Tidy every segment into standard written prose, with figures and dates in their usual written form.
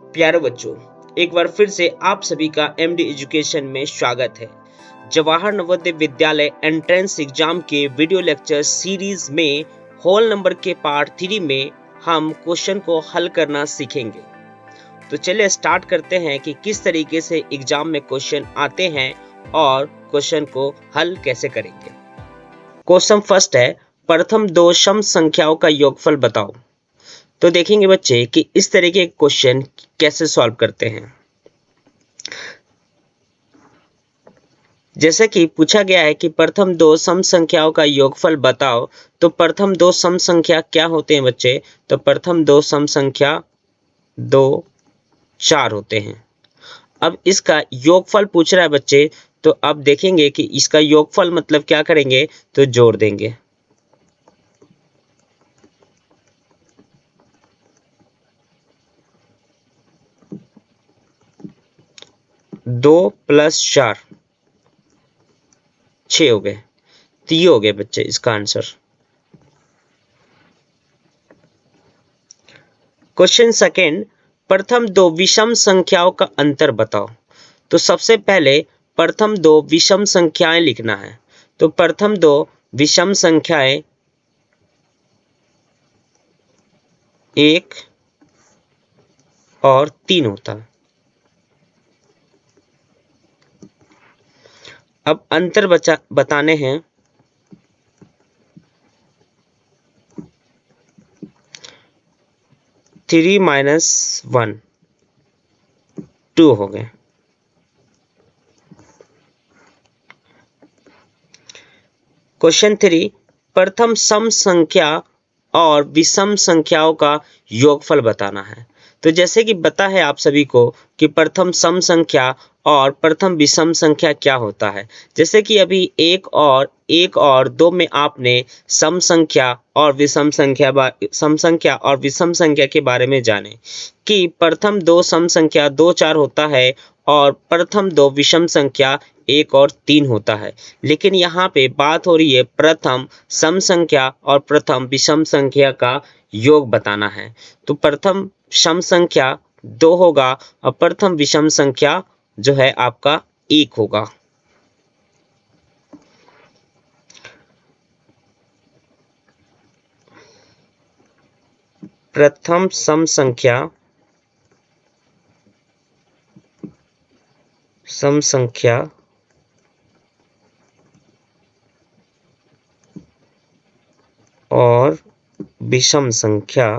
प्यारे बच्चों, एक बार फिर से आप सभी का एमडी एजुकेशन में स्वागत है। जवाहर नवोदय विद्यालय एंट्रेंस एग्जाम के वीडियो लेक्चर सीरीज में होल नंबर के पार्ट 3 में हम क्वेश्चन को हल करना सीखेंगे। तो चलिए स्टार्ट करते हैं कि किस तरीके से एग्जाम में क्वेश्चन आते हैं और क्वेश्चन को हल कैसे करेंगे। क्वेश्चन फर्स्ट है, प्रथम दो सम संख्याओं का योगफल बताओ। तो देखेंगे बच्चे कि इस तरह के क्वेश्चन कैसे सॉल्व करते हैं। जैसे कि पूछा गया है कि प्रथम दो सम संख्याओं का योगफल बताओ, तो प्रथम दो सम संख्या क्या होते हैं बच्चे? तो प्रथम दो सम संख्या 2 4 होते हैं। अब इसका योगफल पूछ रहा है बच्चे, तो अब देखेंगे कि इसका योगफल मतलब क्या करेंगे, तो जोड़ देंगे। दो प्लस 4 6 हो गए, तो ये हो गए बच्चे इसका आंसर। क्वेश्चन सेकेंड, प्रथम दो विषम संख्याओं का अंतर बताओ। तो सबसे पहले प्रथम दो विषम संख्याएं लिखना है। तो प्रथम दो विषम संख्याएं 1 और 3 होता है। अब अंतर बताने हैं। 3 - 1 2 हो गए। क्वेश्चन 3, प्रथम सम संख्या और विषम संख्याओं का योगफल बताना है। तो जैसे कि पता है आप सभी को कि प्रथम सम संख्या और प्रथम विषम संख्या क्या होता है। जैसे कि अभी एक और दो में आपने सम संख्या और विषम संख्या के बारे में जाने कि प्रथम दो सम संख्या 2 4 होता है और प्रथम दो विषम संख्या 1 और 3 होता है। लेकिन यहाँ पे बात हो रही है प्रथम सम संख्या और प्रथम विषम संख्या का योग बताना है। तो प्रथम सम संख्या 2 होगा और प्रथम विषम संख्या जो है आपका 1 होगा। प्रथम सम संख्या और विषम संख्या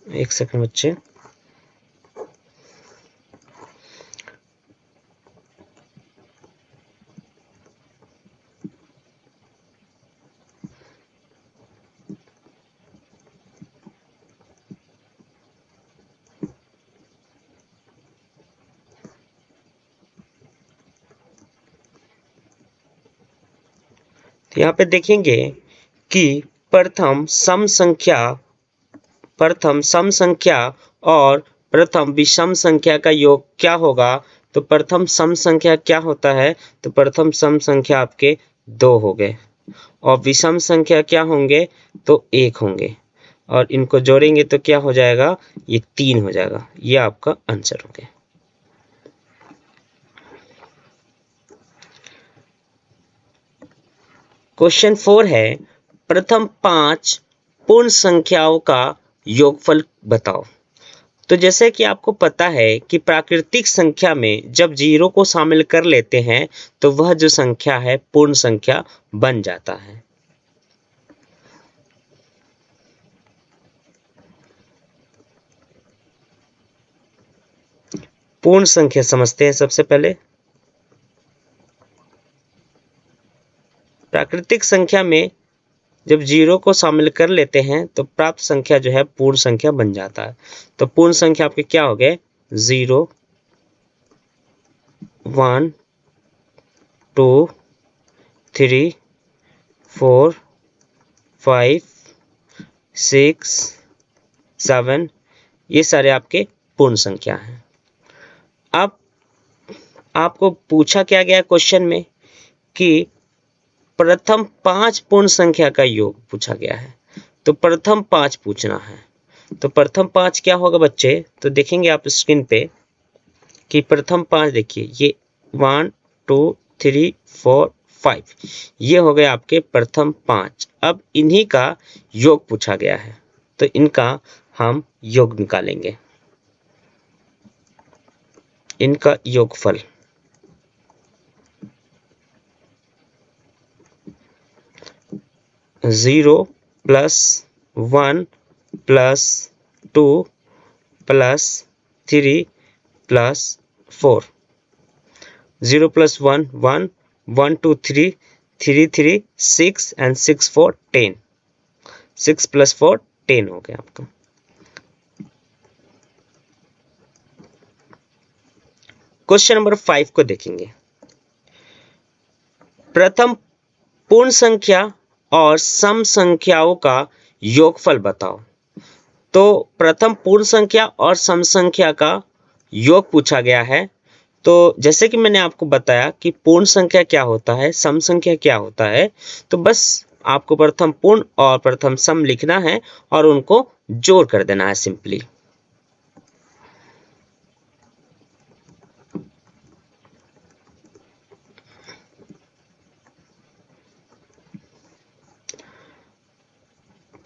एक सेकंड बच्चे। यहाँ पे देखेंगे कि प्रथम सम संख्या और प्रथम विषम संख्या का योग क्या होगा। तो प्रथम सम संख्या क्या होता है? तो प्रथम सम संख्या आपके 2 हो गए और विषम संख्या क्या होंगे? तो 1 होंगे और इनको जोड़ेंगे तो क्या हो जाएगा? ये 3 हो जाएगा। ये आपका आंसर हो गया। क्वेश्चन 4 है, प्रथम 5 पूर्ण संख्याओं का योगफल बताओ। तो जैसे कि आपको पता है कि प्राकृतिक संख्या में जब 0 को शामिल कर लेते हैं तो वह जो संख्या है पूर्ण संख्या बन जाता है। पूर्ण संख्या समझते हैं सबसे पहले। प्राकृतिक संख्या में जब 0 को शामिल कर लेते हैं तो प्राप्त संख्या जो है पूर्ण संख्या बन जाता है। तो पूर्ण संख्या आपके क्या हो गए? 0 1 2 3 4 5 6 7, ये सारे आपके पूर्ण संख्या हैं। अब आपको पूछा क्या गया क्वेश्चन में कि प्रथम 5 पूर्ण संख्या का योग पूछा गया है। तो प्रथम 5 पूछना है। तो प्रथम 5 क्या होगा बच्चे? तो देखेंगे आप स्क्रीन पे कि प्रथम 5 देखिए, ये 1 2 3 4 5, ये हो गए आपके प्रथम 5। अब इन्हीं का योग पूछा गया है, तो इनका हम योग निकालेंगे, इनका योगफल। Zero plus 1 plus 2 plus 3 plus 4। 0 plus 1 1, 1 2 3, 3 3 6 and 6 4 10। 6 plus 4 10 हो गया आपका। क्वेश्चन नंबर 5 को देखेंगे। प्रथम पूर्ण संख्या और सम संख्याओं का योगफल बताओ। तो प्रथम पूर्ण संख्या और सम संख्या का योग पूछा गया है। तो जैसे कि मैंने आपको बताया कि पूर्ण संख्या क्या होता है, सम संख्या क्या होता है, तो बस आपको प्रथम पूर्ण और प्रथम सम लिखना है और उनको जोड़ कर देना है सिंपली।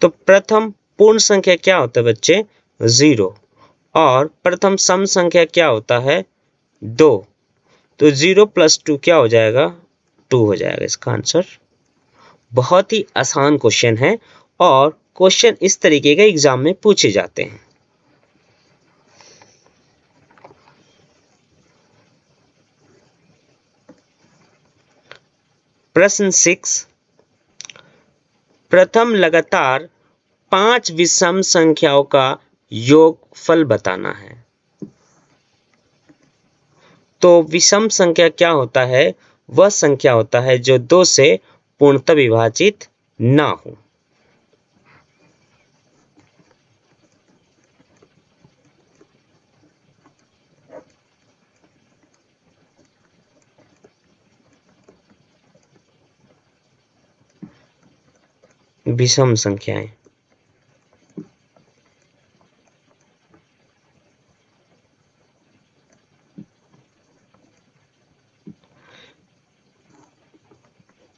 तो प्रथम पूर्ण संख्या क्या होता है बच्चे? 0। और प्रथम सम संख्या क्या होता है? 2। तो 0 प्लस 2 क्या हो जाएगा? 2 हो जाएगा इसका आंसर। बहुत ही आसान क्वेश्चन है और क्वेश्चन इस तरीके के एग्जाम में पूछे जाते हैं। प्रश्न 6, प्रथम लगातार 5 विषम संख्याओं का योगफल बताना है। तो विषम संख्या क्या होता है? वह संख्या होता है जो 2 से पूर्णतः विभाजित ना हो। विषम संख्याएं।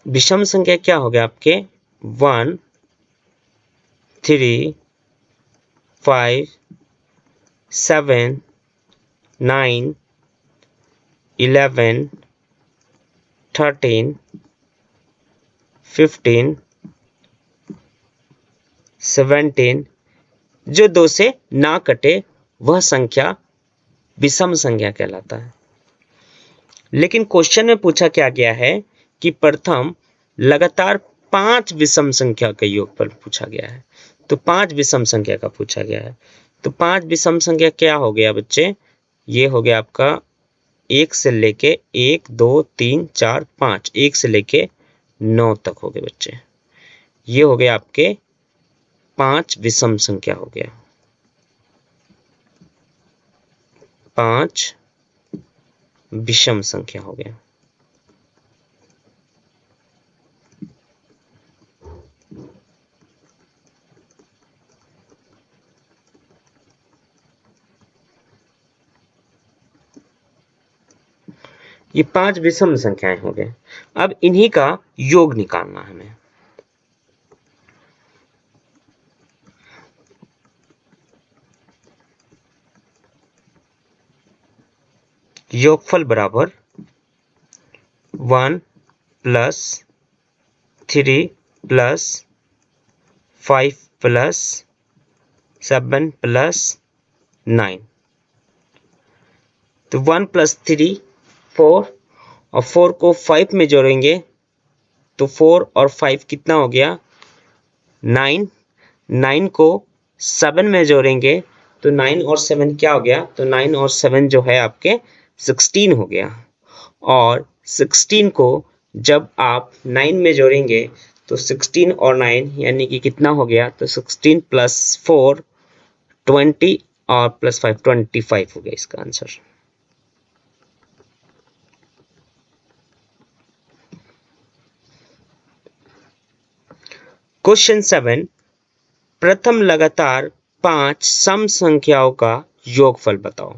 विषम संख्या क्या हो गया आपके? 1 3 5 7 9 11 13 15 17। जो 2 से ना कटे वह संख्या विषम संख्या कहलाता है। लेकिन क्वेश्चन में पूछा क्या गया है कि प्रथम लगातार 5 विषम संख्या का योगफल पूछा गया है। तो 5 विषम संख्या का पूछा गया है। तो 5 विषम संख्या क्या हो गया बच्चे? ये हो गया आपका 1 से लेके 1 2 3 4 5, 1 से लेके 9 तक हो गए बच्चे। ये हो गया आपके 5 विषम संख्या हो गया। 5 विषम संख्या हो गया। ये 5 विषम संख्याएं हो गए। अब इन्हीं का योग निकालना है हमें। योगफल बराबर 1 प्लस 3 प्लस 5 प्लस 7 प्लस 9। तो 1 प्लस 3 4, और 4 को 5 में जोड़ेंगे तो 4 और 5 कितना हो गया? 9। 9 को 7 में जोड़ेंगे तो 9 और 7 क्या हो गया? तो 9 और 7 जो है आपके 16 हो गया। और 16 को जब आप 9 में जोड़ेंगे तो 16 और 9 यानी कि कितना हो गया? तो 16 प्लस 4 20 और प्लस 5 25 हो गया इसका आंसर। क्वेश्चन 7, प्रथम लगातार 5 सम संख्याओं का योगफल बताओ।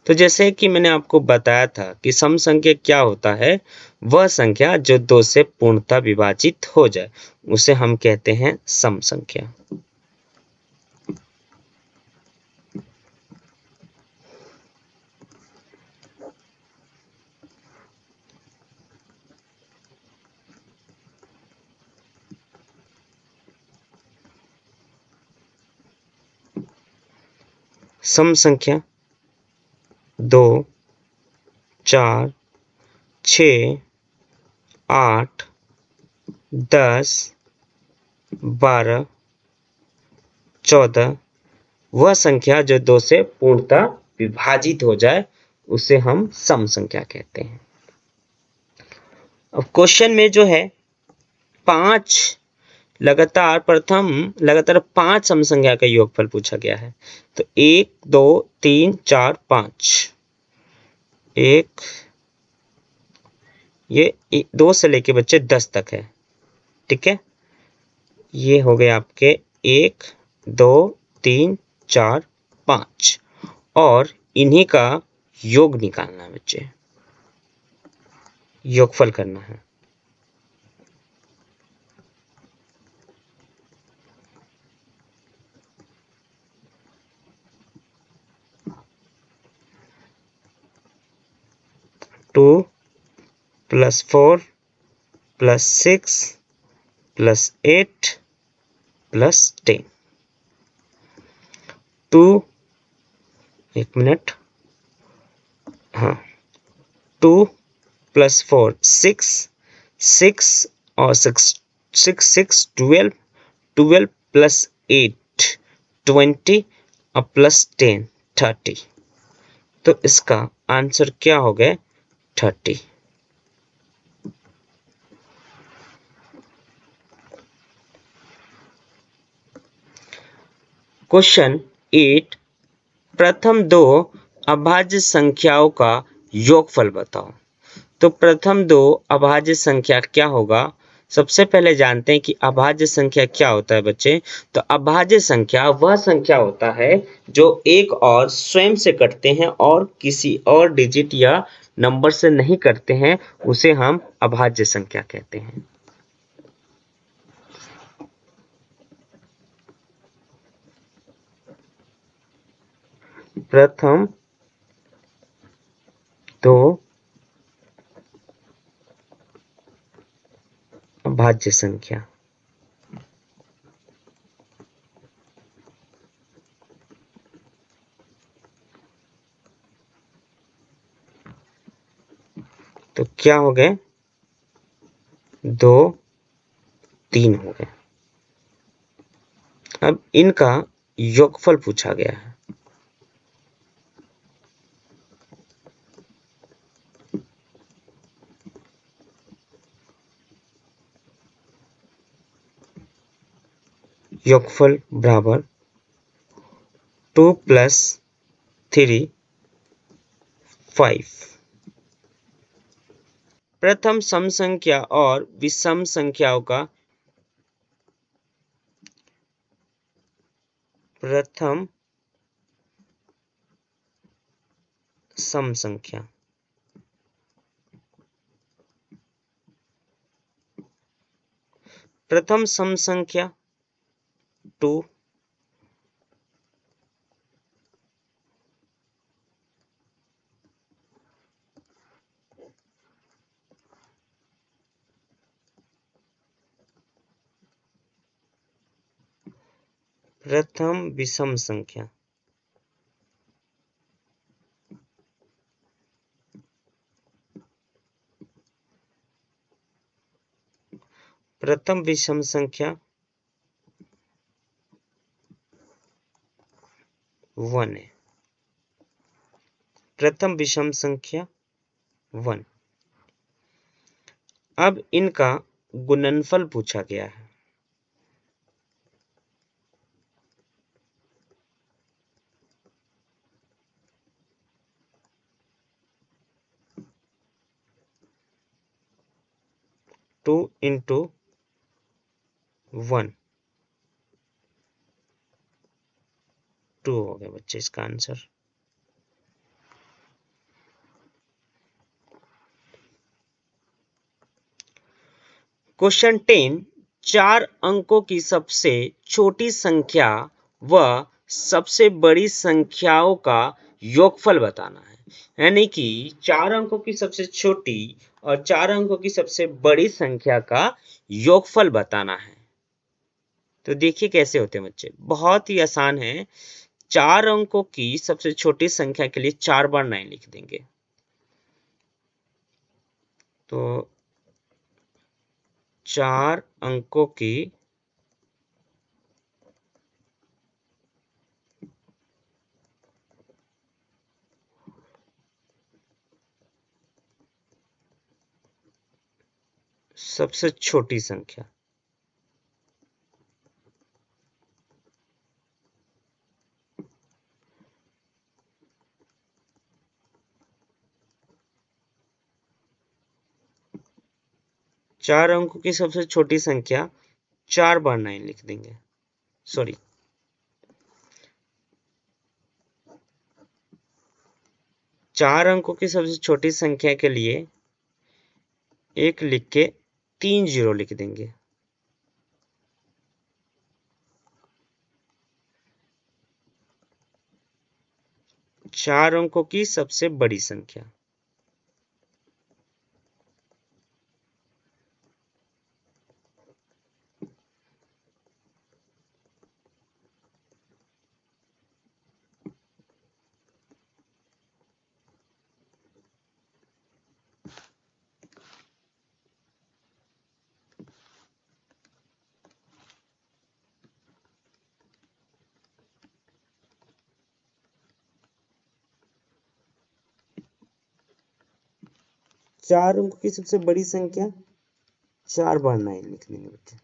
तो जैसे कि मैंने आपको बताया था कि सम संख्या क्या होता है, वह संख्या जो 2 से पूर्णतः विभाजित हो जाए उसे हम कहते हैं सम संख्या। सम संख्या 2, 4, 6, 8, 10, 12, 14 वह संख्या जो 2 से पूर्णतः विभाजित हो जाए उसे हम सम संख्या कहते हैं। अब क्वेश्चन में जो है 5 लगातार 5 सम संख्या का योगफल पूछा गया है। तो 1, 2, 3, 4, 5। ये 2 से लेके बच्चे 10 तक है। ठीक है, ये हो गए आपके 1, 2, 3, 4, 5 और इन्हीं का योग निकालना है बच्चे, योगफल करना है। Two plus 4 plus 6 plus 8 plus 10। 2, एक मिनट, हाँ, 2 प्लस 4 6, 6 और 6 12, 12 प्लस 8 20 और प्लस 10 30। तो इसका आंसर क्या हो गया? 30। क्वेश्चन 8, प्रथम 2 अभाज्य संख्याओं का योगफल बताओ। तो प्रथम 2 अभाज्य संख्या क्या होगा? सबसे पहले जानते हैं कि अभाज्य संख्या क्या होता है बच्चे। तो अभाज्य संख्या वह संख्या होता है जो एक और स्वयं से कटते हैं और किसी और डिजिट या नंबर से नहीं कटते हैं, उसे हम अभाज्य संख्या कहते हैं। प्रथम 2 अभाज्य संख्या। तो क्या हो गए? 2, 3 हो गए। अब इनका योगफल पूछा गया है। योगफल बराबर 2 प्लस 3 5। प्रथम सम संख्या और विषम संख्याओं का प्रथम सम संख्या प्रथम सम संख्या 2 प्रथम विषम संख्या प्रथम विषम संख्या 1 है। प्रथम विषम संख्या 1। अब इनका गुणनफल पूछा गया है। टू इंटू 1, 2 हो गया बच्चे इसका आंसर। क्वेश्चन 10, 4 अंकों की सबसे छोटी संख्या व सबसे बड़ी संख्याओं का योगफल बताना है। यानी कि 4 अंकों की सबसे छोटी और 4 अंकों की सबसे बड़ी संख्या का योगफल बताना है। तो देखिए कैसे होते हैं बच्चे, बहुत ही आसान है। 4 अंकों की सबसे छोटी संख्या के लिए 4 बार 9 लिख देंगे। तो 4 अंकों की सबसे छोटी संख्या, चार अंकों की सबसे छोटी संख्या 4 बार 9 लिख देंगे। सॉरी, 4 अंकों की सबसे छोटी संख्या के लिए 1 लिख के 3 जीरो लिख देंगे। चार अंकों की सबसे बड़ी संख्या, चार अंकों की सबसे बड़ी संख्या 4 बार 9 लिख देंगे बच्चे।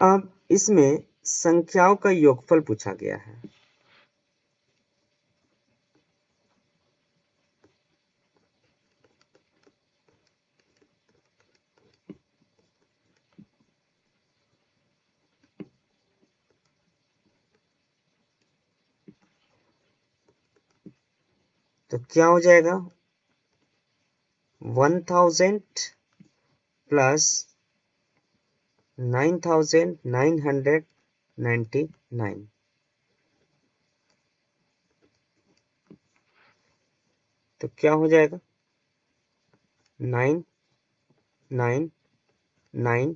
अब इसमें संख्याओं का योगफल पूछा गया है। तो क्या हो जाएगा, 1000 प्लस 9999। तो क्या हो जाएगा, 9 9 9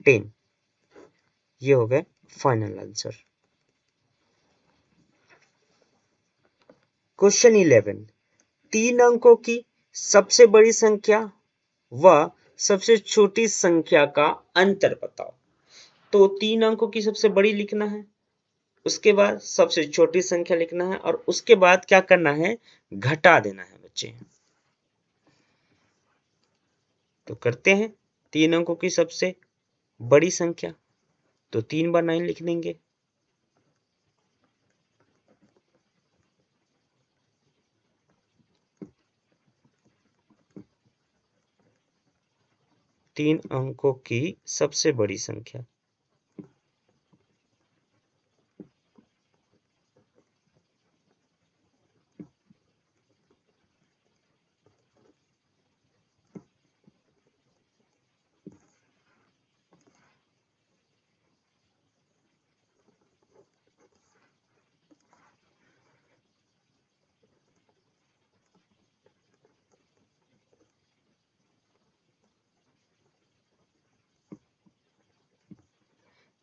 10। ये हो गया फाइनल आंसर। क्वेश्चन 11, 3 अंकों की सबसे बड़ी संख्या व सबसे छोटी संख्या का अंतर बताओ। तो 3 अंकों की सबसे बड़ी लिखना है, उसके बाद सबसे छोटी संख्या लिखना है और उसके बाद क्या करना है, घटा देना है बच्चे। तो करते हैं, 3 अंकों की सबसे बड़ी संख्या, तो 3 बार 9 लिख देंगे। तीन अंकों की सबसे बड़ी संख्या,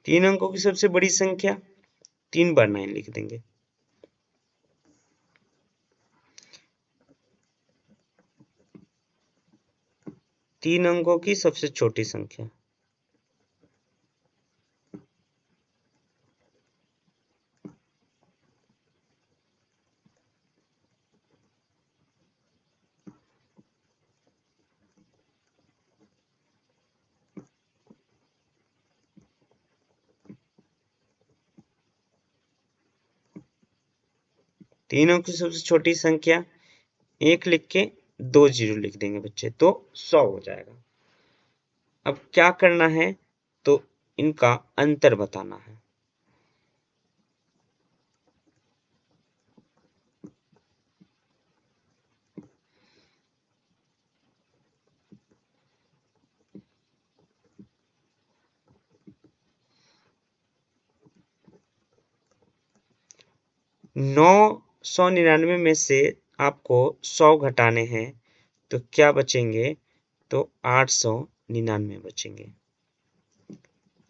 तीन अंकों की सबसे बड़ी संख्या 3 बार 9 लिख देंगे। तीन अंकों की सबसे छोटी संख्या, तीनों की सबसे छोटी संख्या 1 लिख के 2 जीरो लिख देंगे बच्चे, तो 100 हो जाएगा। अब क्या करना है, तो इनका अंतर बताना है। नौ 199 में से आपको 100 घटाने हैं, तो क्या बचेंगे, तो 899 बचेंगे।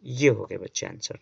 ये हो गए बच्चे आंसर।